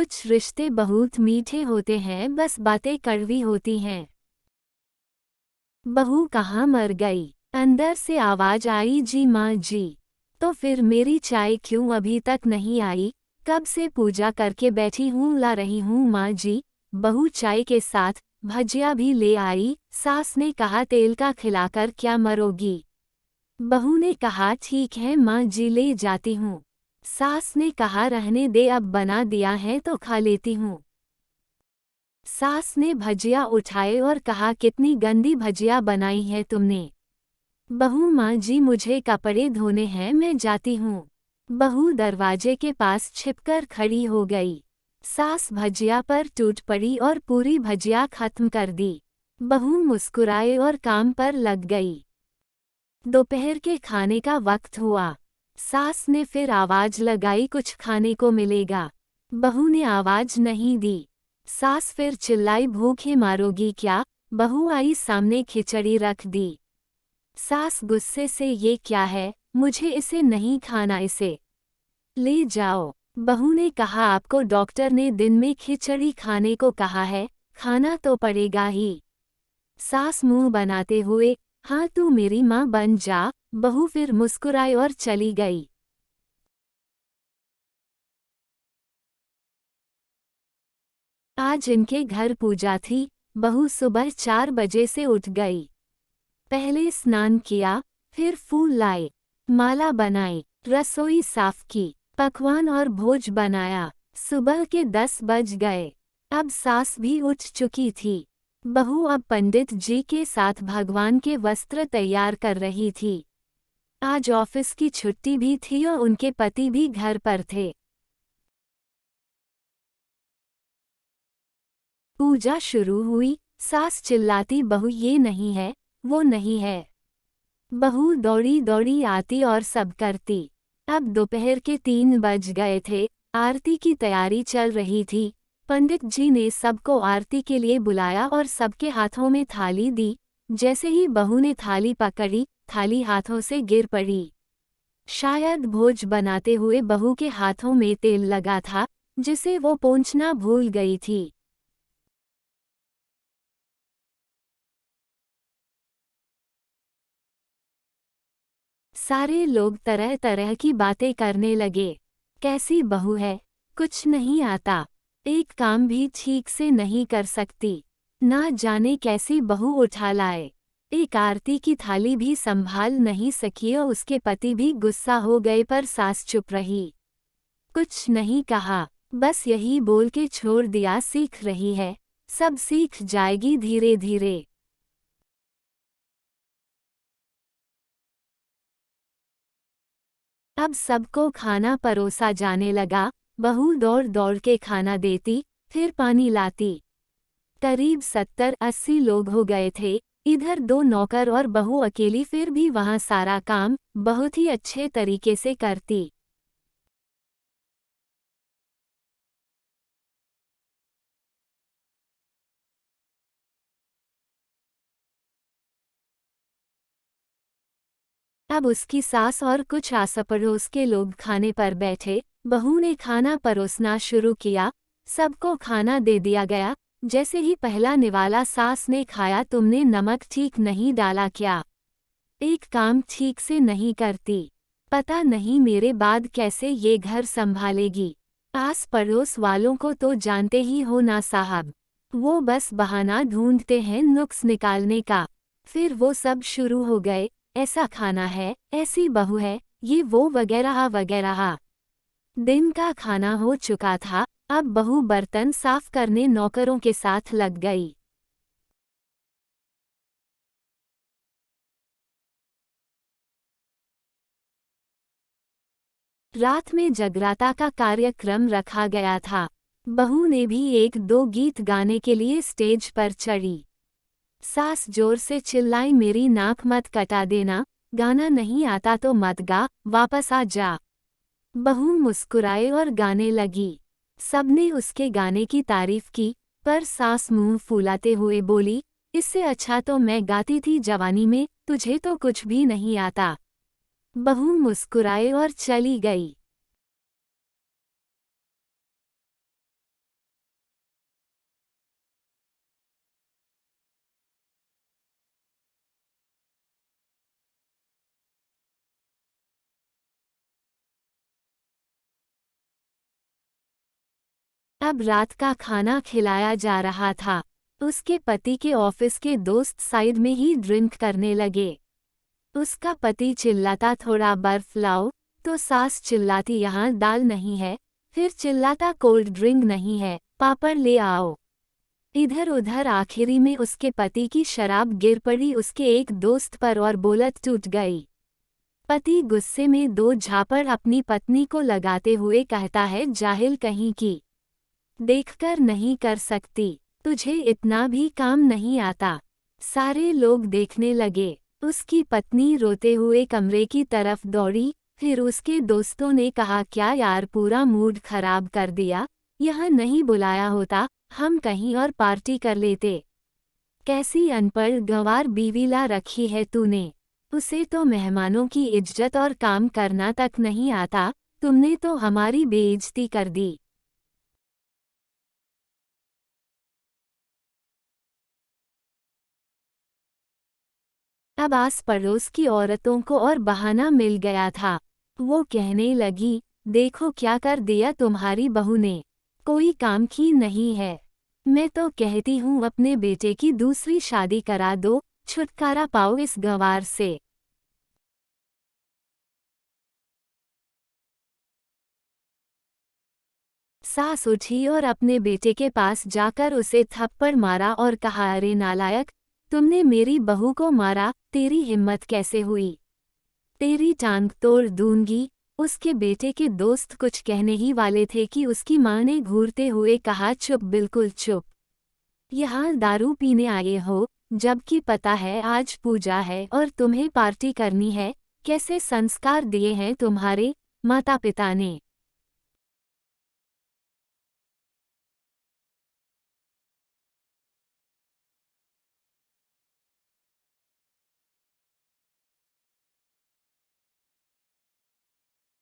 कुछ रिश्ते बहुत मीठे होते हैं, बस बातें कड़वी होती हैं। बहू कहाँ मर गई? अंदर से आवाज आई, जी माँ जी। तो फिर मेरी चाय क्यों अभी तक नहीं आई? कब से पूजा करके बैठी हूँ, ला रही हूँ माँ जी। बहू चाय के साथ भजिया भी ले आई। सास ने कहा, तेल का खिलाकर क्या मरोगी? बहू ने कहा, ठीक है माँ जी, ले जाती हूँ। सास ने कहा, रहने दे, अब बना दिया है तो खा लेती हूँ। सास ने भजिया उठाए और कहा, कितनी गंदी भजिया बनाई है तुमने। बहू, माँ जी मुझे कपड़े धोने हैं, मैं जाती हूँ। बहू दरवाजे के पास छिपकर खड़ी हो गई। सास भजिया पर टूट पड़ी और पूरी भजिया खत्म कर दी। बहू मुस्कुराए और काम पर लग गई। दोपहर के खाने का वक्त हुआ। सास ने फिर आवाज लगाई, कुछ खाने को मिलेगा? बहू ने आवाज नहीं दी। सास फिर चिल्लाई, भूखे मारोगी क्या? बहू आई सामने, खिचड़ी रख दी। सास गुस्से से, ये क्या है? मुझे इसे नहीं खाना, इसे ले जाओ। बहू ने कहा, आपको डॉक्टर ने दिन में खिचड़ी खाने को कहा है, खाना तो पड़ेगा ही। सास मुंह बनाते हुए, हाँ तू मेरी माँ बन जा। बहू फिर मुस्कुराई और चली गई। आज इनके घर पूजा थी। बहू सुबह 4 बजे से उठ गई। पहले स्नान किया, फिर फूल लाए, माला बनाई, रसोई साफ की, पकवान और भोज बनाया। सुबह के 10 बज गए। अब सास भी उठ चुकी थी। बहू अब पंडित जी के साथ भगवान के वस्त्र तैयार कर रही थी। आज ऑफिस की छुट्टी भी थी और उनके पति भी घर पर थे। पूजा शुरू हुई। सास चिल्लाती, बहू ये नहीं है, वो नहीं है। बहू दौड़ी दौड़ी आती और सब करती। अब दोपहर के 3 बज गए थे। आरती की तैयारी चल रही थी। पंडित जी ने सबको आरती के लिए बुलाया और सबके हाथों में थाली दी। जैसे ही बहू ने थाली पकड़ी, थाली हाथों से गिर पड़ी। शायद भोज बनाते हुए बहू के हाथों में तेल लगा था, जिसे वो पोंछना भूल गई थी। सारे लोग तरह तरह की बातें करने लगे। कैसी बहू है, कुछ नहीं आता, एक काम भी ठीक से नहीं कर सकती, ना जाने कैसी बहू उठा लाए। एक आरती की थाली भी संभाल नहीं सकी और उसके पति भी गुस्सा हो गए, पर सास चुप रही, कुछ नहीं कहा, बस यही बोल के छोड़ दिया, सीख रही है, सब सीख जाएगी धीरे धीरे। अब सबको खाना परोसा जाने लगा। बहू दौड़ दौड़ के खाना देती, फिर पानी लाती। करीब 70-80 लोग हो गए थे। इधर 2 नौकर और बहू अकेली, फिर भी वहाँ सारा काम बहुत ही अच्छे तरीके से करती। अब उसकी सास और कुछ आस पड़ोस के लोग खाने पर बैठे। बहू ने खाना परोसना शुरू किया। सबको खाना दे दिया गया। जैसे ही पहला निवाला सास ने खाया, तुमने नमक ठीक नहीं डाला क्या? एक काम ठीक से नहीं करती, पता नहीं मेरे बाद कैसे ये घर संभालेगी। आस पड़ोस वालों को तो जानते ही हो ना साहब, वो बस बहाना ढूंढते हैं नुक्स निकालने का। फिर वो सब शुरू हो गए, ऐसा खाना है, ऐसी बहू है, ये वो वगैरह वगैरह। दिन का खाना हो चुका था। अब बहू बर्तन साफ करने नौकरों के साथ लग गई। रात में जगराता का कार्यक्रम रखा गया था। बहू ने भी 1-2 गीत गाने के लिए स्टेज पर चढ़ी। सास जोर से चिल्लाई, मेरी नाक मत कटा देना, गाना नहीं आता तो मत गा, वापस आ जा। बहू मुस्कुराए और गाने लगी। सबने उसके गाने की तारीफ की, पर सास मुंह फुलाते हुए बोली, इससे अच्छा तो मैं गाती थी जवानी में, तुझे तो कुछ भी नहीं आता। बहू मुस्कुराए और चली गई। अब रात का खाना खिलाया जा रहा था। उसके पति के ऑफिस के दोस्त साइड में ही ड्रिंक करने लगे। उसका पति चिल्लाता थोड़ा बर्फ लाओ, तो सास चिल्लाती यहाँ दाल नहीं है, फिर चिल्लाता कोल्ड ड्रिंक नहीं है, पापड़ ले आओ। इधर उधर आखिरी में उसके पति की शराब गिर पड़ी उसके एक दोस्त पर और बोलत टूट गई। पति गुस्से में 2 झापड़ अपनी पत्नी को लगाते हुए कहता है, जाहिल कहीं की, देखकर नहीं कर सकती, तुझे इतना भी काम नहीं आता। सारे लोग देखने लगे। उसकी पत्नी रोते हुए कमरे की तरफ दौड़ी। फिर उसके दोस्तों ने कहा, क्या यार पूरा मूड खराब कर दिया, यह नहीं बुलाया होता, हम कहीं और पार्टी कर लेते। कैसी अनपढ़ गंवार बीवी ला रखी है तूने, उसे तो मेहमानों की इज्जत और काम करना तक नहीं आता, तुमने तो हमारी बेइज्जती कर दी। अब आस पड़ोस की औरतों को और बहाना मिल गया था। वो कहने लगी, देखो क्या कर दिया तुम्हारी बहू ने, कोई काम की नहीं है। मैं तो कहती हूँ अपने बेटे की दूसरी शादी करा दो, छुटकारा पाओ इस गंवार से। सास उठी और अपने बेटे के पास जाकर उसे थप्पड़ मारा और कहा, अरे नालायक, तुमने मेरी बहू को मारा, तेरी हिम्मत कैसे हुई, तेरी टांग तोड़ दूंगी। उसके बेटे के दोस्त कुछ कहने ही वाले थे कि उसकी मां ने घूरते हुए कहा, चुप, बिल्कुल चुप, यहाँ दारू पीने आए हो, जबकि पता है आज पूजा है और तुम्हें पार्टी करनी है। कैसे संस्कार दिए हैं तुम्हारे माता पिता ने।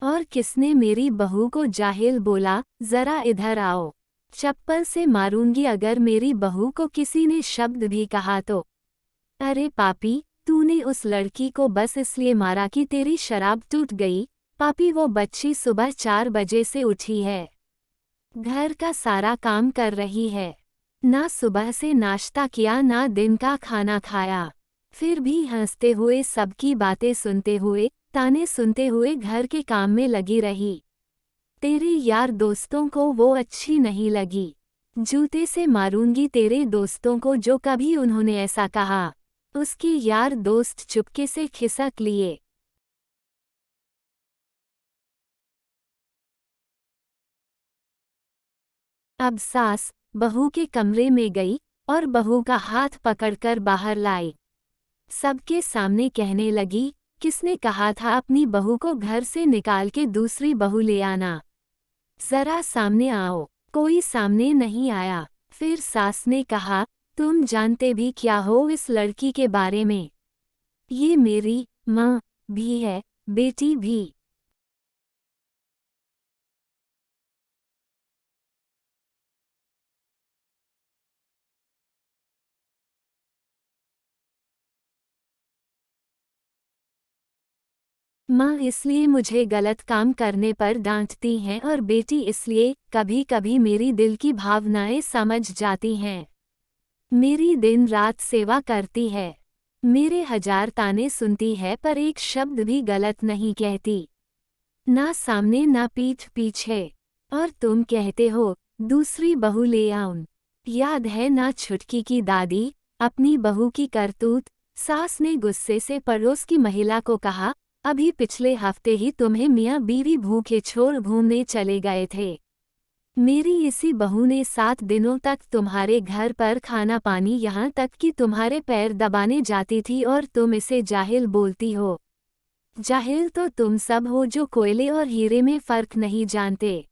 और किसने मेरी बहू को जाहिल बोला, जरा इधर आओ, चप्पल से मारूंगी अगर मेरी बहू को किसी ने शब्द भी कहा तो। अरे पापी, तूने उस लड़की को बस इसलिए मारा कि तेरी शराब टूट गई। पापी, वो बच्ची सुबह 4 बजे से उठी है, घर का सारा काम कर रही है, ना सुबह से नाश्ता किया ना दिन का खाना खाया, फिर भी हंसते हुए सबकी बातें सुनते हुए, ताने सुनते हुए घर के काम में लगी रही। तेरे यार दोस्तों को वो अच्छी नहीं लगी, जूते से मारूंगी तेरे दोस्तों को जो कभी उन्होंने ऐसा कहा। उसके यार दोस्त चुपके से खिसक लिए। अब सास बहू के कमरे में गई और बहू का हाथ पकड़कर बाहर लाई। सबके सामने कहने लगी, किसने कहा था अपनी बहू को घर से निकाल के दूसरी बहू ले आना, जरा सामने आओ। कोई सामने नहीं आया। फिर सास ने कहा, तुम जानते भी क्या हो इस लड़की के बारे में, ये मेरी माँ भी है, बेटी भी। माँ इसलिए मुझे गलत काम करने पर डांटती हैं और बेटी इसलिए कभी कभी मेरी दिल की भावनाएं समझ जाती हैं। मेरी दिन रात सेवा करती है, मेरे 1000 ताने सुनती है पर एक शब्द भी गलत नहीं कहती, ना सामने ना पीठ पीछे। और तुम कहते हो दूसरी बहू ले आऊं। याद है ना छुटकी की दादी, अपनी बहू की करतूत। सास ने गुस्से से पड़ोस की महिला को कहा, अभी पिछले हफ्ते ही तुम्हें मियाँ बीवी भूखे छोड़ घूमने चले गए थे। मेरी इसी बहू ने 7 दिनों तक तुम्हारे घर पर खाना पानी, यहाँ तक कि तुम्हारे पैर दबाने जाती थी और तुम इसे जाहिल बोलती हो। जाहिल तो तुम सब हो जो कोयले और हीरे में फर्क नहीं जानते।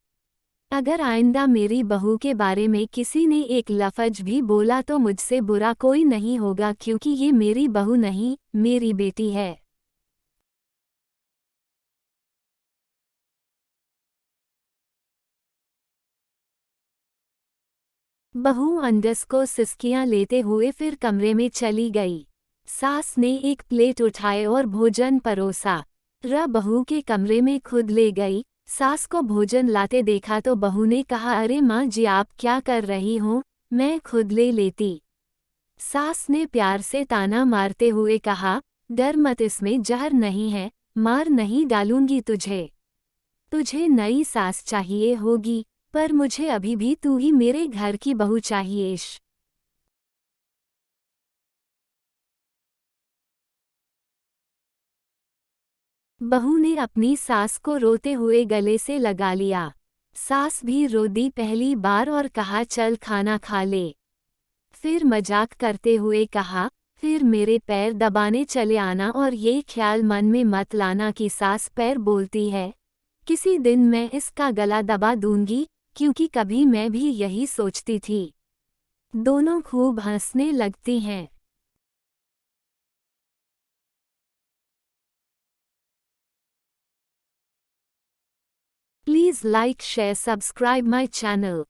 अगर आइंदा मेरी बहू के बारे में किसी ने एक लफ्ज भी बोला तो मुझसे बुरा कोई नहीं होगा, क्योंकि ये मेरी बहू नहीं, मेरी बेटी है। बहू अंडस को सिसकियां लेते हुए फिर कमरे में चली गई। सास ने एक प्लेट उठाए और भोजन परोसा। बहू के कमरे में खुद ले गई सास को भोजन लाते देखा तो बहू ने कहा, अरे माँ जी आप क्या कर रही हो, मैं खुद ले लेती। सास ने प्यार से ताना मारते हुए कहा, डर मत, इसमें जहर नहीं है, मार नहीं डालूंगी तुझे। तुझे नई सास चाहिए होगी, पर मुझे अभी भी तू ही मेरे घर की बहू चाहिए। बहू ने अपनी सास को रोते हुए गले से लगा लिया। सास भी रो दी पहली बार और कहा, चल खाना खा ले। फिर मजाक करते हुए कहा, फिर मेरे पैर दबाने चले आना और ये ख्याल मन में मत लाना कि सास पैर बोलती है। किसी दिन मैं इसका गला दबा दूंगी, क्योंकि कभी मैं भी यही सोचती थी। दोनों खूब हंसने लगती हैं। Please like share subscribe my channel.